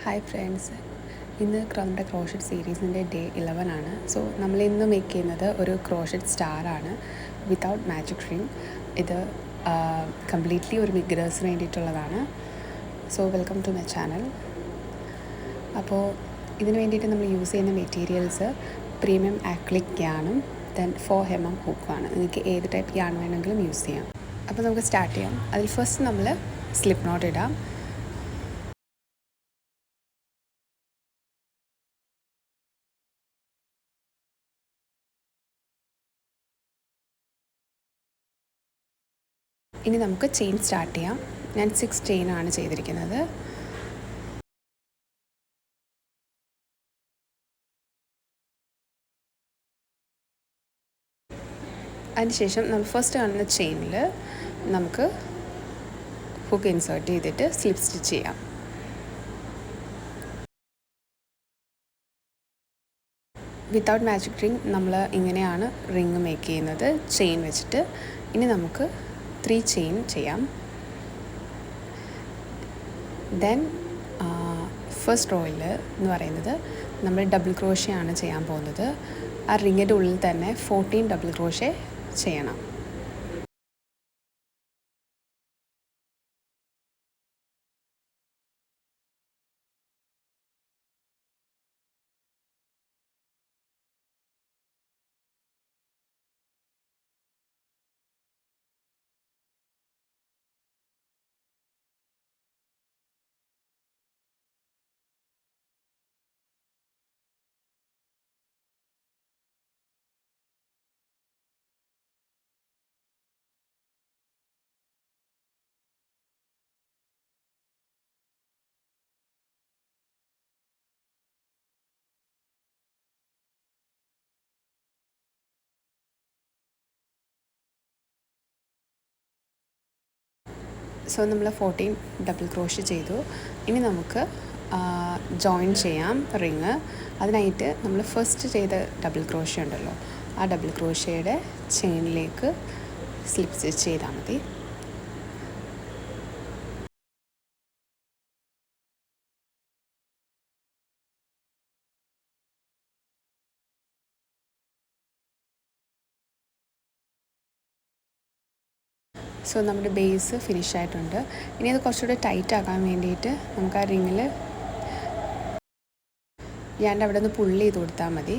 Hi friends, ഇന്ന് നമ്മുടെ crochet സീരീസിൻ്റെ day 11 ആണ്. സോ നമ്മളിന്ന് മേക്ക് ചെയ്യുന്നത് ഒരു ക്രോഷറ്റ് സ്റ്റാറാണ് വിത്തൗട്ട് മാജിക് റിംഗ്. ഇത് കംപ്ലീറ്റ്ലി ഒരു ബിഗിനേഴ്സിന് വേണ്ടിയിട്ടുള്ളതാണ്. So welcome to my channel. അപ്പോൾ ഇതിന് വേണ്ടിയിട്ട് നമ്മൾ യൂസ് ചെയ്യുന്ന മെറ്റീരിയൽസ് പ്രീമിയം ആക്രിലിക് യാണും ദെൻ 4mm ഹൂക്കുമാണ്. നിങ്ങൾക്ക് ഏത് ടൈപ്പ് യാൺ വേണമെങ്കിലും യൂസ് ചെയ്യാം. അപ്പോൾ നമുക്ക് സ്റ്റാർട്ട് ചെയ്യാം. അതിൽ ഫസ്റ്റ് നമ്മൾ സ്ലിപ്പ് നോട്ട് ഇടാം. ഇനി നമുക്ക് ചെയിൻ സ്റ്റാർട്ട് ചെയ്യാം. ഞാൻ 6 ചെയിനാണ് ചെയ്തിരിക്കുന്നത്. അതിനുശേഷം നമ്മൾ ഫസ്റ്റ് കാണുന്ന ചെയിനിൽ നമുക്ക് ഹുക്ക് ഇൻസേർട്ട് ചെയ്തിട്ട് സ്ലിപ്പ് സ്റ്റിച്ച് ചെയ്യാം. വിത്തൗട്ട് മാജിക് റിംഗ് നമ്മൾ ഇങ്ങനെയാണ് റിങ് മേക്ക് ചെയ്യുന്നത്, ചെയിൻ വെച്ചിട്ട്. ഇനി നമുക്ക് 3 ചെയിൻ ചെയ്യാം. ദെൻ ഫസ്റ്റ് റോയിൽ എന്ന് പറയുന്നത് നമ്മൾ ഡബിൾ ക്രോഷ്യ ആണ് ചെയ്യാൻ പോകുന്നത്. ആ റിങ്ങിൻ്റെ ഉള്ളിൽ തന്നെ 14 ഡബിൾ ക്രോഷ്യ ചെയ്യണം. സോ നമ്മൾ 14 ഡബിൾ ക്രോഷ്യ ചെയ്തു. ഇനി നമുക്ക് ജോയിൻ ചെയ്യാം റിങ്. അതിനായിട്ട് നമ്മൾ ഫസ്റ്റ് ചെയ്ത ഡബിൾ ക്രോഷ്യ ഉണ്ടല്ലോ, ആ ഡബിൾ ക്രോഷ്യയുടെ ചെയിനിലേക്ക് സ്ലിപ്പ് സ്റ്റിച്ച് ചെയ്താൽ മതി. സോ നമ്മുടെ ബേസ് ഫിനിഷ് ആയിട്ടുണ്ട്. ഇനി അത് കുറച്ചുകൂടി ടൈറ്റ് ആക്കാൻ വേണ്ടിയിട്ട് നമുക്ക് ആ റിങ്ങിൽ ഞാൻ്റെ അവിടെ നിന്ന് പുള്ളി ചെയ്ത് കൊടുത്താൽ മതി.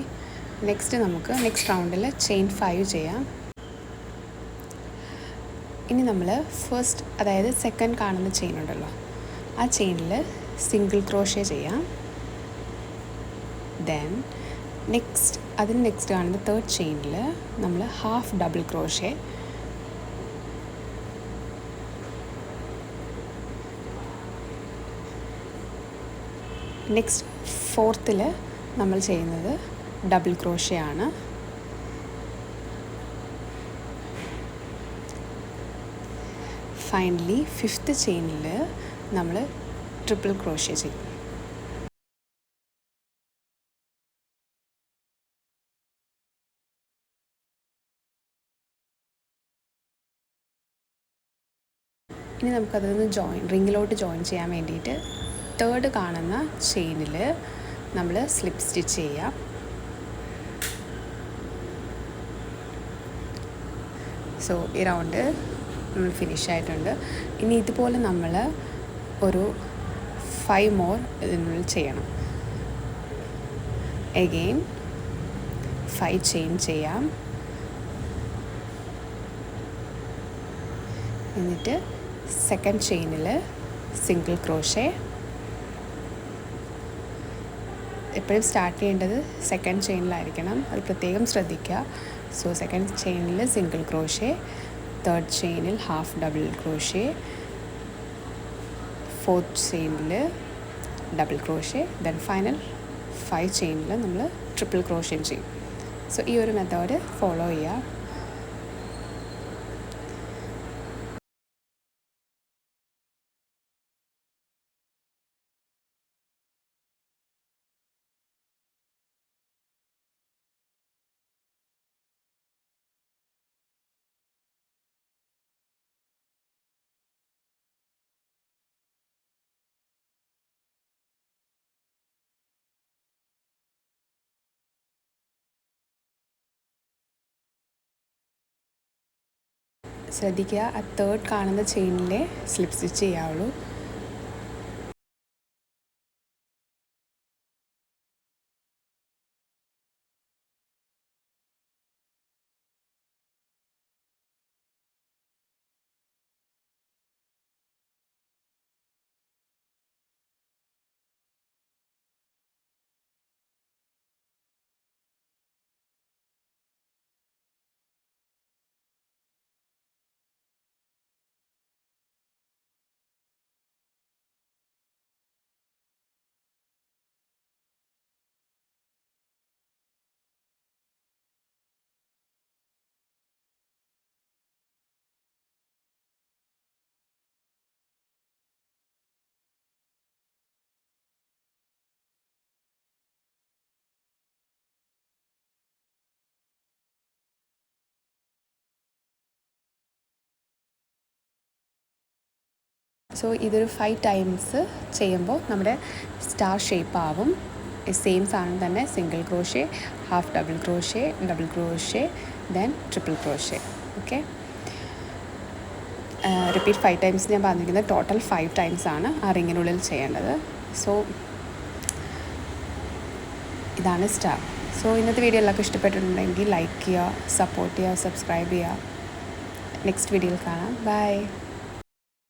നെക്സ്റ്റ് നമുക്ക് നെക്സ്റ്റ് റൗണ്ടിൽ ചെയിൻ 5 ചെയ്യാം. ഇനി നമ്മൾ ഫസ്റ്റ്, അതായത് സെക്കൻഡ് കാണുന്ന ചെയിൻ ഉണ്ടല്ലോ, ആ ചെയിനിൽ സിംഗിൾ ക്രോഷ്യ ചെയ്യാം. ദെൻ അതിന് നെക്സ്റ്റ് കാണുന്ന തേർഡ് ചെയിനിൽ നമ്മൾ ഹാഫ് ഡബിൾ ക്രോഷ്യ. നെക്സ്റ്റ് ഫോർത്തിൽ നമ്മൾ ചെയ്യുന്നത് ഡബിൾ ക്രോഷ്യ ആണ്. ഫൈനലി ഫിഫ്ത്ത് ചെയിനിൽ നമ്മൾ ട്രിപ്പിൾ ക്രോഷ്യ ചെയ്യും. ഇനി നമുക്കതൊന്ന് റിങ്ങിലോട്ട് ജോയിൻ ചെയ്യാൻ വേണ്ടിയിട്ട് തേർഡ് കാണുന്ന ചെയിനിൽ നമ്മൾ സ്ലിപ്പ് സ്റ്റിച്ച് ചെയ്യാം. സോ ഈ റൗണ്ട് നമ്മൾ ഫിനിഷ് ആയിട്ടുണ്ട്. ഇനി ഇതുപോലെ നമ്മൾ ഒരു 5 മോർ ഇതിനുള്ളിൽ ചെയ്യണം. എഗെയിൻ 5 ചെയിൻ ചെയ്യാം. എന്നിട്ട് സെക്കൻഡ് ചെയിനിൽ സിംഗിൾ ക്രോഷ്യ. എപ്പോഴും സ്റ്റാർട്ട് ചെയ്യേണ്ടത് സെക്കൻഡ് ചെയിനിലായിരിക്കണം, അത് പ്രത്യേകം ശ്രദ്ധിക്കുക. സോ സെക്കൻഡ് ചെയിനിൽ സിംഗിൾ ക്രോഷ്യ, തേർഡ് ചെയിനിൽ ഹാഫ് ഡബിൾ ക്രോഷ്യ, ഫോർത്ത് ചെയിനിൽ ഡബിൾ ക്രോഷ്യ, ദെൻ ഫൈനൽ 5 ചെയിനിൽ നമ്മൾ ട്രിപ്പിൾ ക്രോഷ്യം ചെയ്യും. സോ ഈ ഒരു മെത്തേഡ് ഫോളോ ചെയ്യുക. ശ്രദ്ധിക്കുക, ആ തേർഡ് കാണുന്ന ചെയിനിലെ സ്ലിപ്പ് സ്റ്റിച്ച് ചെയ്യാവുള്ളൂ. സോ ഇതൊരു 5 ടൈംസ് ചെയ്യുമ്പോൾ നമ്മുടെ സ്റ്റാർ ഷേപ്പ് ആവും. സെയിം സാധനം തന്നെ single crochet, half double crochet, then triple crochet. Okay, repeat 5 times ഞാൻ പറഞ്ഞിരിക്കുന്നത്. ടോട്ടൽ 5 ടൈംസ് ആണ് ആ റിങ്ങിനുള്ളിൽ ചെയ്യേണ്ടത്. സോ ഇതാണ് സ്റ്റാർ. സോ ഇന്നത്തെ വീഡിയോ എല്ലാവർക്കും ഇഷ്ടപ്പെട്ടിട്ടുണ്ടെങ്കിൽ ലൈക്ക് ചെയ്യുക, സപ്പോർട്ട് ചെയ്യുക, സബ്സ്ക്രൈബ് ചെയ്യുക. നെക്സ്റ്റ് വീഡിയോയിൽ കാണാം. ബൈ.